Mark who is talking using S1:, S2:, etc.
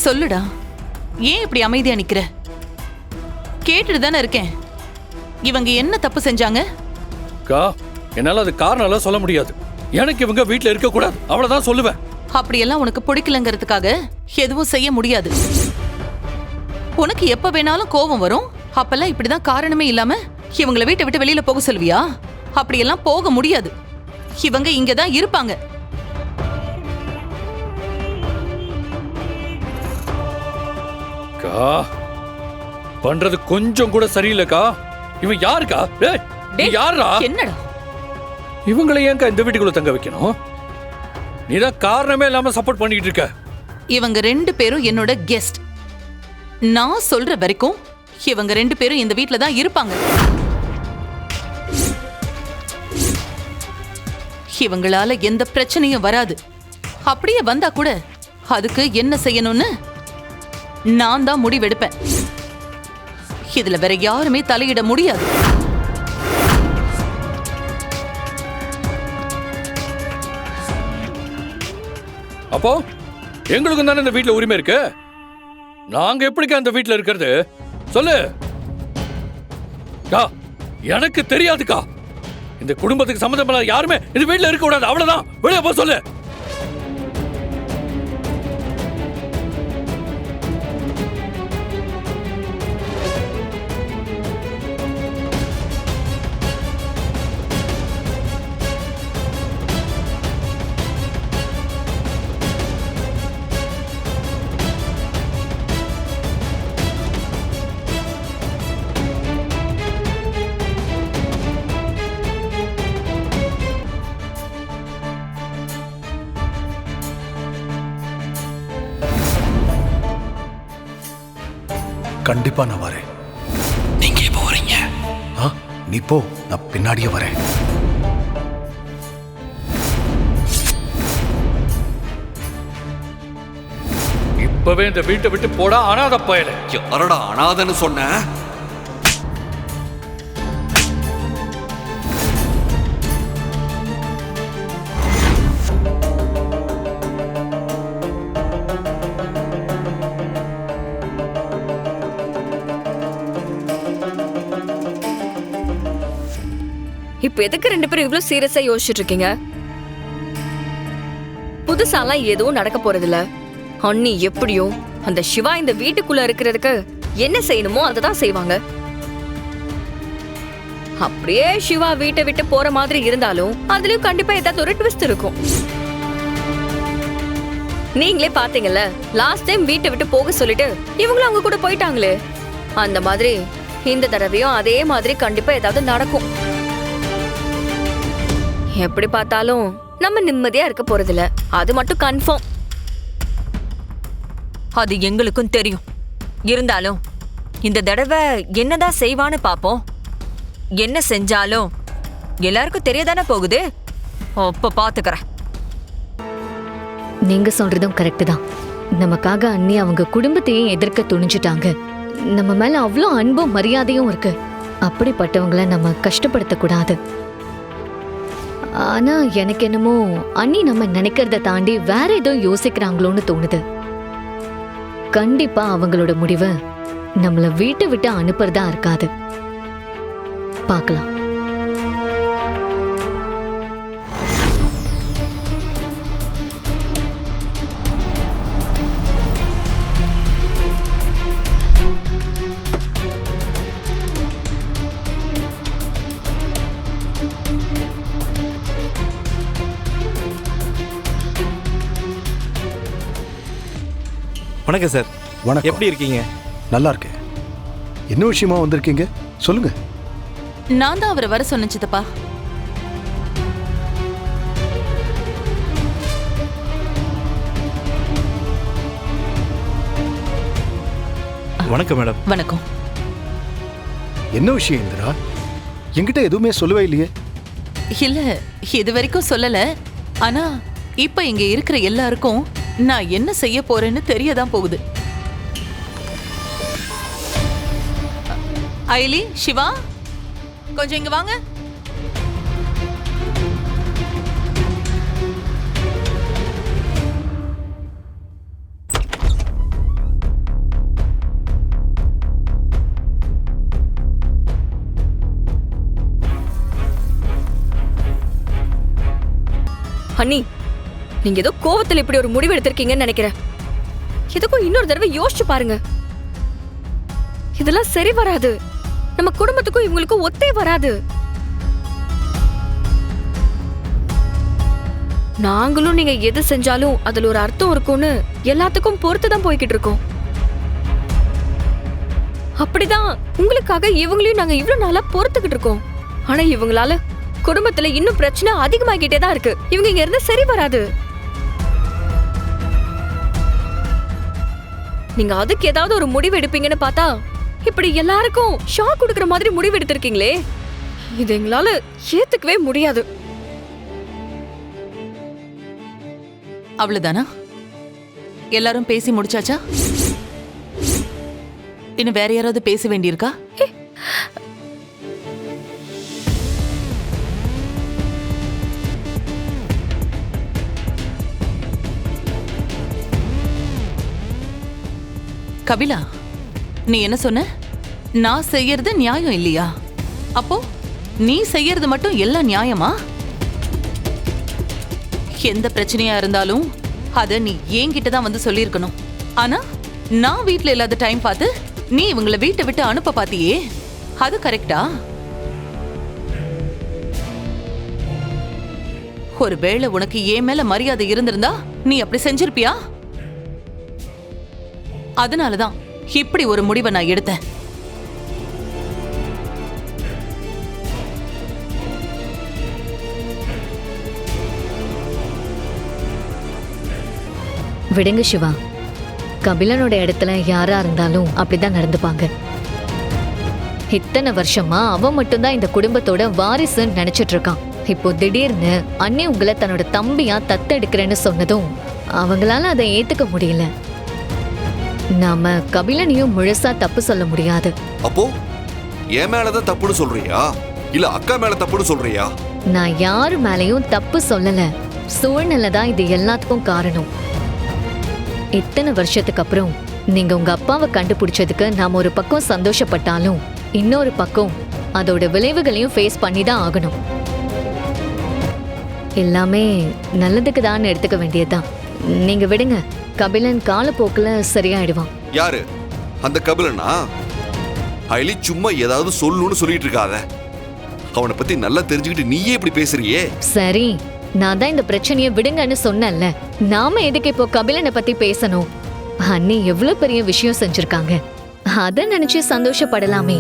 S1: சொல்லுடா, ஏன் இப்படி அமைதியா நிக்கிற? கேட்டுட்டு தானே இருக்கேன். இவங்க என்ன தப்பு செஞ்சாங்க?
S2: என்னால அது காரணம் எல்லாம் சொல்ல முடியாது. எனக்கு இவங்க வீட்டுல இருக்க கூடாது, அவ்வளவுதான் சொல்லுவேன்.
S1: அப்படியெல்லாம் உனக்கு பிடிக்கலங்கிறதுக்காக எதுவும் செய்ய முடியாது. உனக்கு எப்ப வேணாலும் கோபம் வரும். அப்பெல்லாம் இப்படிதான் காரணமே இல்லாம இவங்களை வீட்டை விட்டு வெளியில போக சொல்வியா? அப்படியெல்லாம் போக முடியாது. இவங்க இங்கதான் இருப்பாங்க.
S2: பண்றது கொஞ்சம் கூட சரியில்லைக்கா. இவன் யாருக்கா? யாரா?
S1: என்னடா
S2: இவங்களை ஏன்க்கா இந்த வீட்டுக்குள்ள தங்க வைக்கணும்? நீதான் காரணமே இல்லாம சப்போர்ட் பண்ணிட்டு இருக்க.
S1: இவங்க 2 பேரும் என்னோட கெஸ்ட். நான் சொல்ற வரைக்கும் இவங்க 2 பேரும் இந்த வீட்ல தான் இருப்பாங்க. இவங்களால எந்த பிரச்சனையும் வராது. அப்படியே வந்தா கூட அதுக்கு என்ன செய்யணும்னு நான் தான் முடிவெடுப்பேன். இதுல வேற யாருமே தலையிட முடியாது.
S2: அப்போ எங்களுக்கும் தானே இந்த வீட்டுல உரிமை இருக்கு. நாங்க எப்படிக்கா அந்த வீட்டுல இருக்கிறது? சொல்லு. எனக்கு தெரியாதுக்கா. இந்த குடும்பத்துக்கு சம்மந்தம் யாருமே இந்த வீட்டுல இருக்க கூடாது, அவ்வளவுதான். வெளியே போ சொல்லு.
S3: கண்டிப்பா நான் வரேன்.
S4: நீங்க எப்போ வரீங்க?
S3: நீ போ, நான் பின்னாடியே வரேன்.
S2: இப்பவே இந்த வீட்டை விட்டு போடா அனாதை பயலே.
S4: யாரடா அனாதைன்னு சொன்ன?
S5: இப்ப எதுக்கு 2 பேரும் இவ்ளோ சீரியஸா யோசிச்சுட்டு இருக்கீங்க? புதுசாலாம் எதுவும் நடக்க போறதில்ல. அண்ணி எப்படியோ அந்த சிவா இந்த வீட்டுக்குள்ள இருக்கிறதுக்கு என்ன செய்யணுமோ அததான் செய்வாங்க. அப்படியே சிவா வீட்டை விட்டு போற மாதிரி இருந்தாலும் அதுலயும் கண்டிப்பா ஏதாவது ஒரு ட்விஸ்ட் இருக்கும். நீங்களே பாத்தீங்கல்ல, லாஸ்ட் டைம் வீட்டை விட்டு போக சொல்லிட்டு இவங்களும் அவங்க கூட போயிட்டாங்களே. அந்த மாதிரி இந்த தடவையும் அதே மாதிரி கண்டிப்பா ஏதாவது நடக்கும். எப்படி பார்த்தாலும் நம்ம நிம்மதியா இருக்க போறதில்ல, அது மட்டும் கன்ஃபார்ம்.
S6: அது எங்களுக்கும் தெரியும். இருந்தாலும் இந்த தடவை என்னதான் செய்வான்னு பாப்போம். என்ன செஞ்சாலும் எல்லாருக்கும் தெரியதானே போகுது. அப்ப பாத்துக்கிறேன்.
S7: நீங்க சொல்றதும் கரெக்ட் தான். நமக்காக அண்ணி அவங்க குடும்பத்தையும் எதிர்க்க துணிஞ்சிட்டாங்க. நம்ம மேல அவ்வளோ அன்பும் மரியாதையும் இருக்கு. அப்படிப்பட்டவங்களை நம்ம கஷ்டப்படுத்த கூடாது. ஆனா எனக்கு என்னமோ அண்ணி நம்ம நினைக்கிறத தாண்டி வேற ஏதோ யோசிக்கிறாங்களோன்னு தோணுது. கண்டிப்பா அவங்களோட முடிவு நம்மள வீட்டை விட்டு அனுப்புறதா இருக்காது. பார்க்கலாம்.
S8: வணக்கம் சார்.
S3: வணக்கம்.
S8: எப்படி இருக்கீங்க?
S3: நல்லா இருக்கேன். என்ன விஷயமா வந்திருக்கீங்க? சொல்லுங்க.
S1: நான் தான் அவரை வர சொன்னேன் சித்தப்பா.
S8: வணக்கம் மேடம்.
S1: வணக்கம்.
S3: என்ன விஷயம் இந்திரா? என்கிட்ட எதுவுமே சொல்லவே இல்லையே.
S1: இல்ல, இது வரைக்கும் சொல்லல. ஆனா இப்ப இங்க இருக்கிற எல்லாருக்கும் நான் என்ன செய்ய போறேன்னு தெரியதான் போகுது. ஐலி, சிவா, கொஞ்சம் இங்க வாங்க.
S5: ஹனி, நீங்க ஏதோ கோவத்துல இப்படி ஒரு முடிவு எடுத்திருக்கீங்கன்னு நினைக்கிறேன். எதுக்கும் இன்னொரு தடவை யோசிச்சு பாருங்க. இதெல்லாம் சரி வராது. நம்ம குடும்பத்துக்கும் இவங்களுக்கும் ஒத்தே வராது. நாங்களும் நீங்க எது செஞ்சாலும் அதுல ஒரு அர்த்தம் இருக்கும்னு எல்லாத்துக்கும் பொறுத்துதான் போய்கிட்டு இருக்கோம். அப்படிதான் உங்களுக்காக இவங்களையும் நாங்க இவ்வளவு நாளா பொறுத்துக்கிட்டு இருக்கோம். ஆனா இவங்களால குடும்பத்துல இன்னும் பிரச்சனை அதிகமாகிட்டே தான் இருக்கு. இவங்க இங்க இருந்து சரி வராது. நீங்க அதுக்கு ஏதாவது ஒரு முடிவு எடுப்பீங்கன்னு பார்த்தா இப்படி எல்லாருக்கும் ஷாக் கொடுக்கற மாதிரி முடிவு எடுத்திருக்கீங்களே, இது எங்களால ஏத்துக்கவே முடியாது.
S1: அவ்வளவுதானா? எல்லாரும் பேசி முடிச்சாச்சா? இன்னும் வேற யாராவது பேச வேண்டியிருக்கா? கபிலா, நீ என்ன சொன்ன? நான் செய்யறது நியாயம் இல்லையா? அப்போ நீ செய்யறது மட்டும் எல்லாம் நியாயமா? எந்த பிரச்சனையா இருந்தாலும் அத நீ என்கிட்ட தான் வந்து சொல்லியிருக்கணும். ஆனா நான் வீட்ல இல்லாத டைம் பார்த்து நீ இவங்களை வீட்டை விட்டு அனுப்ப பாத்தியே, அது கரெக்டா? ஒருவேளை உனக்கு ஏன் மேல மரியாதை இருந்திருந்தா நீ அப்படி செஞ்சிருப்பியா? அதனாலதான் இப்படி ஒரு முடிவை நான் எடுத்தேன்.
S7: விடுங்க சிவா, கபிலனோட இடத்துல யாரா இருந்தாலும் அப்படிதான் நடந்துப்பாங்க. இத்தனை வருஷமா அவன் மட்டும்தான் இந்த குடும்பத்தோட வாரிசுன்னு நினைச்சிட்டு இருக்கான். இப்போ திடீர்னு அண்ணி உங்களை தன்னோட தம்பியா தத்தெடுக்கிறேன்னு சொன்னதும் அவங்களால அதை ஏத்துக்க முடியல. நாம கபிலனையும் முழுசா தப்பு சொல்ல முடியாது.
S4: அப்போ என் மேலதான் தப்புன்னு சொல்றியா, இல்ல அக்கா மேல தப்புன்னு சொல்றியா?
S7: நான் யாரு மேலயும் தப்பு சொல்லல. சூழ்நிலை தான் இது எல்லாத்துக்கும் காரணம். இத்தனை வருஷத்துக்கு அப்புறம் நீங்க உங்க அப்பாவை கண்டுபிடிச்சதுக்கு நாம ஒரு பக்கம் சந்தோஷப்பட்டாலும் இன்னொரு பக்கம் அதோட விளைவுகளையும் ஃபேஸ் பண்ணி தான் ஆகணும். எல்லாமே நல்லதுக்கு தான் எடுத்துக்க வேண்டியதுதான். நீங்க விடுங்க, கபிலன் காலப்போக்குல சரியாயிடுவான்.
S4: யாரு அந்த கபிலனா? ஐலி சும்மா ஏதாவது சொல்லணும்னு சொல்லிட்டு இருக்காத. அவனை பத்தி நல்லா தெரிஞ்சுக்கிட்டு நீயே இப்படி பேசுறியே.
S7: சரி, நான் தான் இந்த பிரச்சனையை விடுங்கன்னு சொன்னேன்ல. நாம எதுக்கு இப்போ கபிலனை பத்தி பேசணும்? அண்ணி எவ்வளவு பெரிய விஷயம் செஞ்சிருக்காங்க, அத நினைச்சு சந்தோஷப்படலாமே.